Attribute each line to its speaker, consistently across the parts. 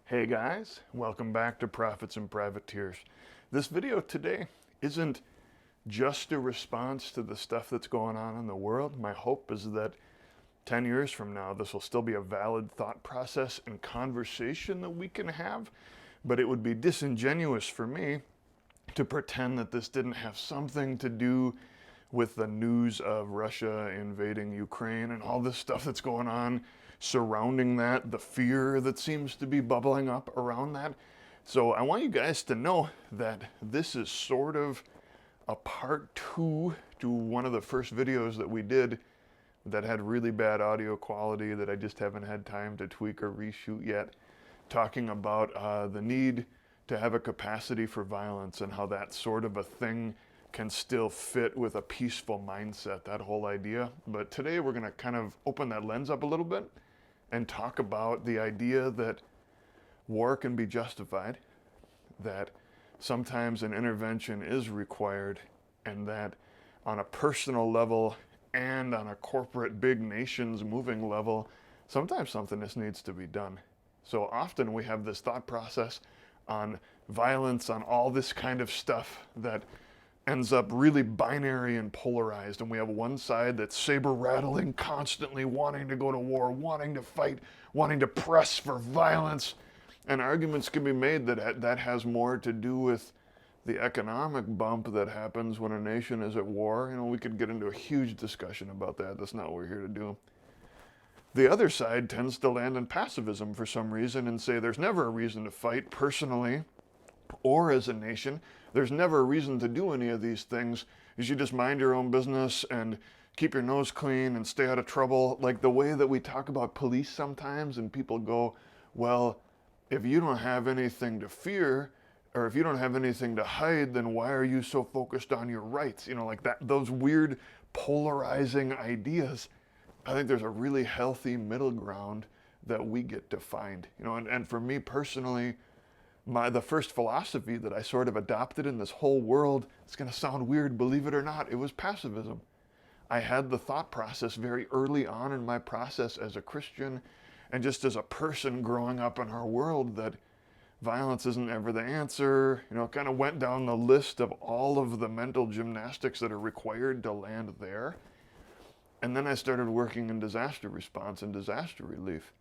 Speaker 1: Hey guys, welcome back to Prophets and Privateers. This video today isn't just a response to the stuff that's going on in the world. My hope is that 10 years from now, this will still be a valid thought process and conversation that we can have, but it would be disingenuous for me to pretend that this didn't have something to do with the news of Russia invading Ukraine and all this stuff that's going on surrounding that, the fear that seems to be bubbling up around that. So I want you guys to know that this is sort of a part two to one of the first videos that we did that had really bad audio quality that I just haven't had time to tweak or reshoot yet, talking about the need to have a capacity for violence and how that sort of a thing can still fit with a peaceful mindset, that whole idea. But today we're going to kind of open that lens up a little bit and talk about the idea that war can be justified, that sometimes an intervention is required, and that on a personal level and on a corporate big nations moving level, sometimes something just needs to be done. So often we have this thought process on violence, on all this kind of stuff that ends up really binary and polarized, and we have one side that's saber rattling, constantly wanting to go to war, wanting to fight, wanting to press for violence, and arguments can be made that that has more to do with the economic bump that happens when a nation is at war. You know, we could get into a huge discussion about that. That's not what we're here to do. The other side tends to land in pacifism for some reason and say there's never a reason to fight personally or as a nation. There's never a reason to do any of these things. You should just mind your own business and keep your nose clean and stay out of trouble. Like the way that we talk about police sometimes, and people go, well, if you don't have anything to fear, or if you don't have anything to hide, then why are you so focused on your rights? You know, like that, those weird polarizing ideas. I think there's a really healthy middle ground that we get to find. You know, and for me personally, the first philosophy that I sort of adopted in this whole world, it's going to sound weird, believe it or not, it was pacifism. I had the thought process very early on in my process as a Christian and just as a person growing up in our world that violence isn't ever the answer. You know, it kind of went down the list of all of the mental gymnastics that are required to land there. And then I started working in disaster response and disaster relief,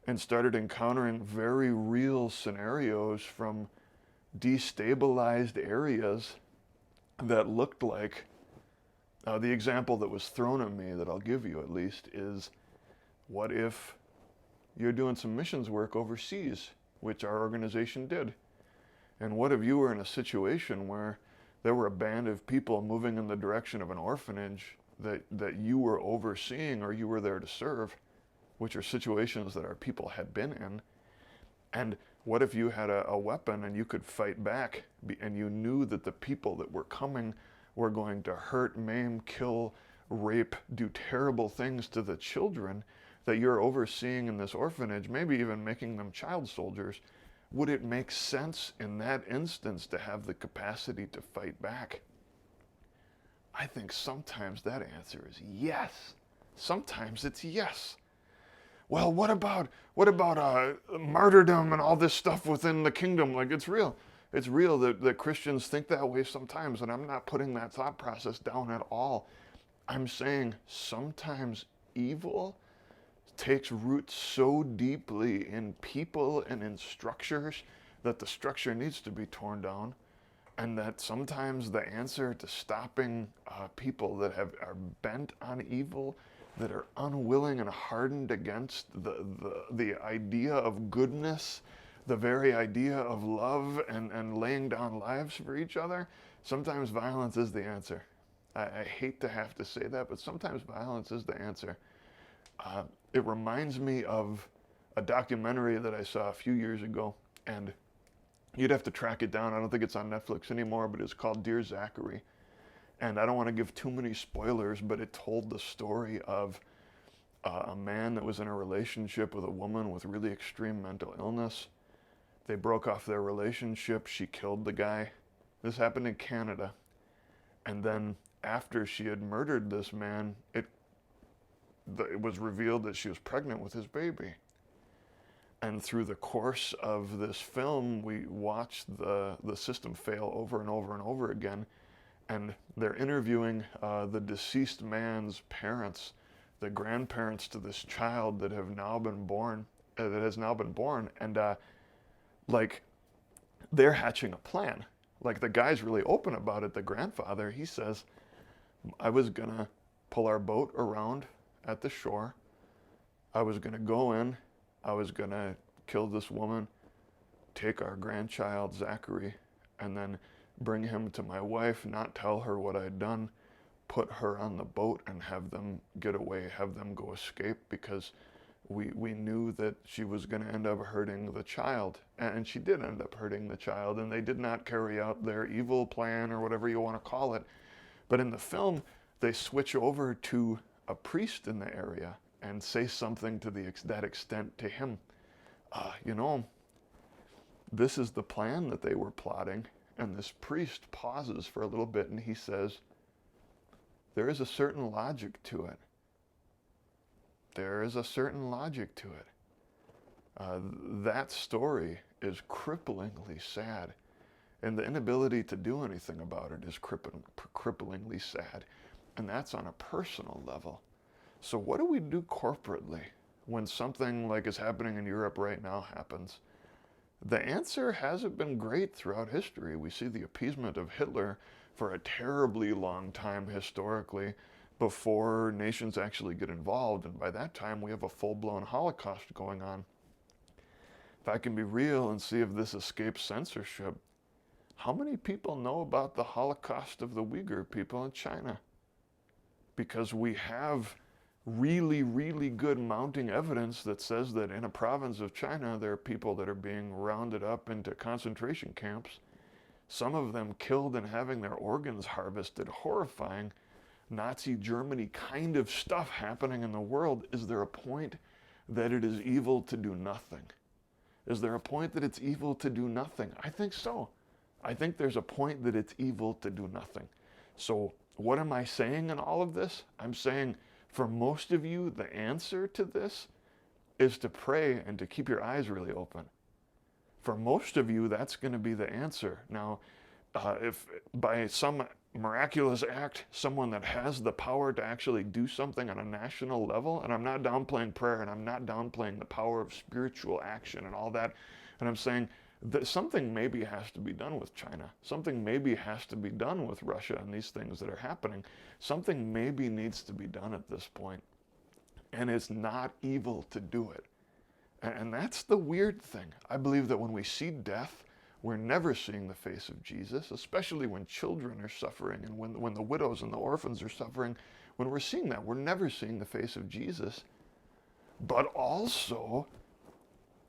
Speaker 1: and started encountering very real scenarios from destabilized areas that looked like, the example that was thrown at me that I'll give you at least is, what if you're doing some missions work overseas, which our organization did? And what if you were in a situation where there were a band of people moving in the direction of an orphanage that you were overseeing or you were there to serve, which are situations that our people had been in. And what if you had a weapon and you could fight back, and you knew that the people that were coming were going to hurt, maim, kill, rape, do terrible things to the children that you're overseeing in this orphanage, maybe even making them child soldiers? Would it make sense in that instance to have the capacity to fight back? I think sometimes that answer is yes. Sometimes it's yes. Well, what about martyrdom and all this stuff within the kingdom? Like, it's real. It's real that Christians think that way sometimes, and I'm not putting that thought process down at all. I'm saying sometimes evil takes root so deeply in people and in structures that the structure needs to be torn down, and that sometimes the answer to stopping people that are bent on evil, that are unwilling and hardened against the idea of goodness, the very idea of love and laying down lives for each other, sometimes violence is the answer. I hate to have to say that, but sometimes violence is the answer. It reminds me of a documentary that I saw a few years ago, and you'd have to track it down. I don't think it's on Netflix anymore, but it's called Dear Zachary. And I don't want to give too many spoilers, but it told the story of a man that was in a relationship with a woman with really extreme mental illness. They broke off their relationship. She killed the guy. This happened in Canada. And then after she had murdered this man, it was revealed that she was pregnant with his baby. And through the course of this film, we watch the system fail over and over and over again. And they're interviewing the deceased man's parents, the grandparents to this child that have now been born, and like they're hatching a plan. Like the guy's really open about it. The grandfather, he says, I was gonna pull our boat around at the shore. I was gonna go in. I was gonna kill this woman, take our grandchild, Zachary, and then bring him to my wife, not tell her what I'd done, put her on the boat and have them get away, have them go escape, because we knew that she was going to end up hurting the child. And she did end up hurting the child, and they did not carry out their evil plan or whatever you want to call it. But in the film, they switch over to a priest in the area and say something to that extent to him. This is the plan that they were plotting. And this priest pauses for a little bit and he says, there is a certain logic to it. There is a certain logic to it. That story is cripplingly sad. And the inability to do anything about it is cripplingly sad. And that's on a personal level. So what do we do corporately when something like is happening in Europe right now happens? The answer hasn't been great throughout history. We see the appeasement of Hitler for a terribly long time historically before nations actually get involved. And by that time, we have a full-blown Holocaust going on. If I can be real and see if this escapes censorship, how many people know about the Holocaust of the Uyghur people in China? Because we have really, really good mounting evidence that says that in a province of China, there are people that are being rounded up into concentration camps, some of them killed and having their organs harvested. Horrifying Nazi Germany kind of stuff happening in the world. Is there a point that it is evil to do nothing? Is there a point that it's evil to do nothing? I think so. I think there's a point that it's evil to do nothing. So what am I saying in all of this? I'm saying, for most of you, the answer to this is to pray and to keep your eyes really open. For most of you, that's going to be the answer. Now, if by some miraculous act, someone that has the power to actually do something on a national level, and I'm not downplaying prayer, and I'm not downplaying the power of spiritual action and all that, and I'm saying that something maybe has to be done with China. Something maybe has to be done with Russia and these things that are happening. Something maybe needs to be done at this point. And it's not evil to do it. And that's the weird thing. I believe that when we see death, we're never seeing the face of Jesus, especially when children are suffering and when the widows and the orphans are suffering. When we're seeing that, we're never seeing the face of Jesus. But also,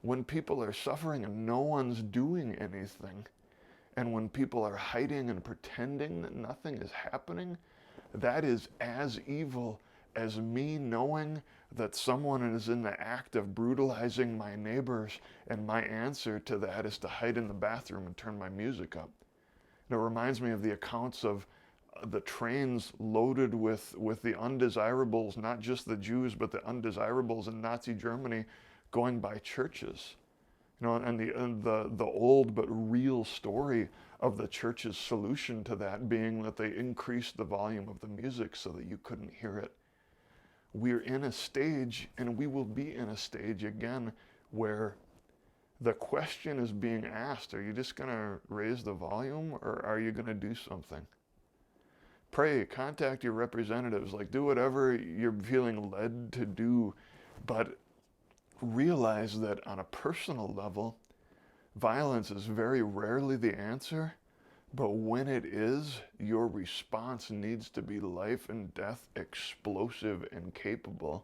Speaker 1: when people are suffering and no one's doing anything, and when people are hiding and pretending that nothing is happening, that is as evil as me knowing that someone is in the act of brutalizing my neighbors, and my answer to that is to hide in the bathroom and turn my music up. And it reminds me of the accounts of the trains loaded with the undesirables, not just the Jews, but the undesirables in Nazi Germany, going by churches. And the old but real story of the church's solution to that being that they increased the volume of the music so that you couldn't hear it. We're in a stage, and we will be in a stage again, where the question is being asked, are you just going to raise the volume, or are you going to do something? Pray, contact your representatives, do whatever you're feeling led to do, but realize that on a personal level, violence is very rarely the answer, but when it is, your response needs to be life and death, explosive and capable.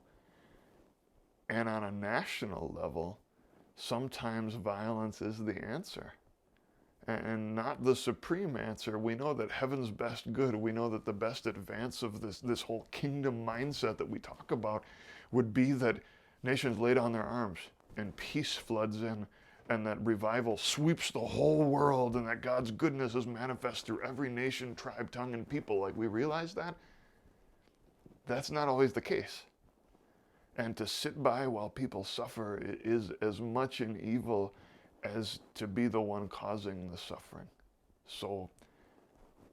Speaker 1: And on a national level, sometimes violence is the answer. And not the supreme answer. We know that heaven's best good, we know that the best advance of this whole kingdom mindset that we talk about would be that nations lay down their arms and peace floods in, and that revival sweeps the whole world, and that God's goodness is manifest through every nation, tribe, tongue, and people. We realize that? That's not always the case. And to sit by while people suffer is as much an evil as to be the one causing the suffering. So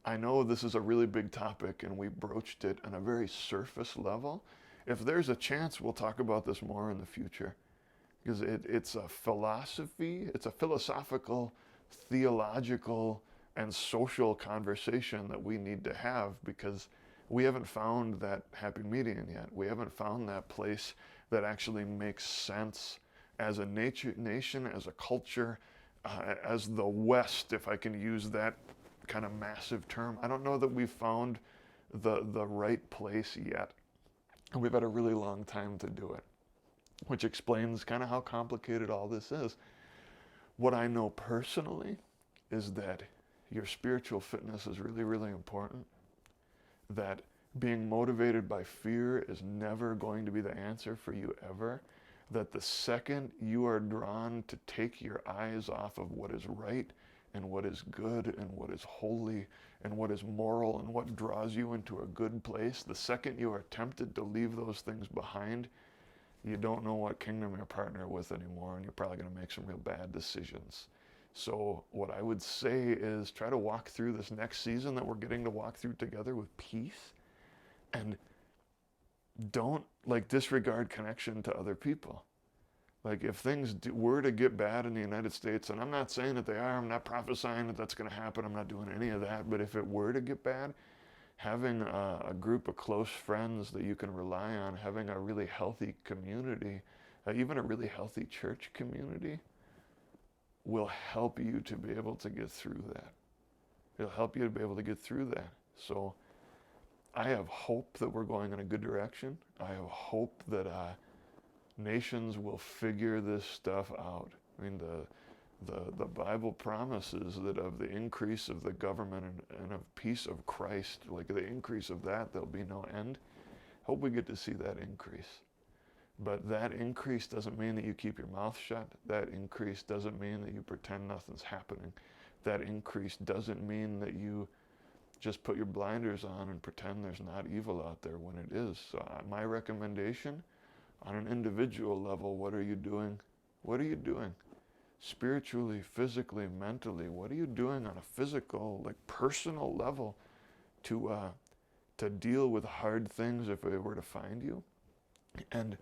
Speaker 1: I know this is a really big topic and we broached it on a very surface level. If there's a chance, we'll talk about this more in the future, because it's a philosophy, it's a philosophical, theological, and social conversation that we need to have, because we haven't found that happy medium yet. We haven't found that place that actually makes sense as a nation, as a culture, as the West, if I can use that kind of massive term. I don't know that we've found the right place yet. And we've had a really long time to do it, which explains kind of how complicated all this is. What I know personally is that your spiritual fitness is really, really important. That being motivated by fear is never going to be the answer for you ever. That the second you are drawn to take your eyes off of what is right and what is good and what is holy and what is moral and what draws you into a good place, the second you are tempted to leave those things behind, you don't know what kingdom you're partner with anymore, and you're probably going to make some real bad decisions. So what I would say is try to walk through this next season that we're getting to walk through together with peace, and don't disregard connection to other people. Like if things were to get bad in the United States, and I'm not saying that they are, I'm not prophesying that that's going to happen, I'm not doing any of that, but if it were to get bad, having a group of close friends that you can rely on, having a really healthy community, even a really healthy church community, will help you to be able to get through that. It'll help you to be able to get through that. So I have hope that we're going in a good direction. I have hope that nations will figure this stuff out. I mean, the Bible promises that of the increase of the government and of peace of Christ, like the increase of that, there'll be no end. Hope we get to see that increase. But that increase doesn't mean that you keep your mouth shut. That increase doesn't mean that you pretend nothing's happening. That increase doesn't mean that you just put your blinders on and pretend there's not evil out there when it is. So my recommendation, on an individual level, what are you doing? What are you doing? Spiritually, physically, mentally, what are you doing on a physical, personal level to deal with hard things if they were to find you? And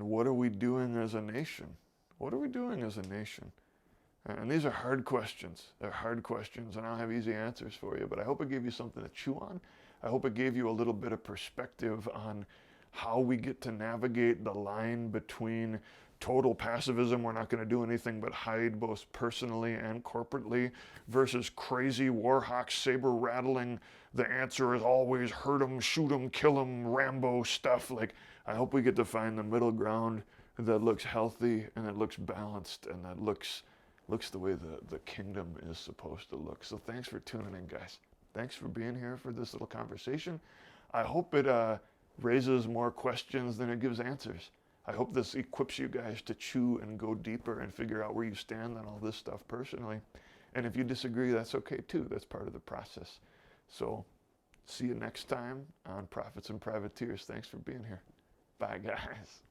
Speaker 1: what are we doing as a nation? What are we doing as a nation? And these are hard questions. They're hard questions, and I don't have easy answers for you, but I hope it gave you something to chew on. I hope it gave you a little bit of perspective on how we get to navigate the line between total pacifism, we're not going to do anything but hide both personally and corporately, versus crazy warhawk saber rattling, the answer is always hurt 'em, shoot 'em, kill 'em, Rambo stuff. I hope we get to find the middle ground that looks healthy and that looks balanced and that looks the way the kingdom is supposed to look. So thanks for tuning in, guys. Thanks for being here for this little conversation. I hope it raises more questions than it gives answers. I hope this equips you guys to chew and go deeper and figure out where you stand on all this stuff personally. And if you disagree, that's okay too. That's part of the process. So see you next time on Prophets and Privateers. Thanks for being here. Bye, guys.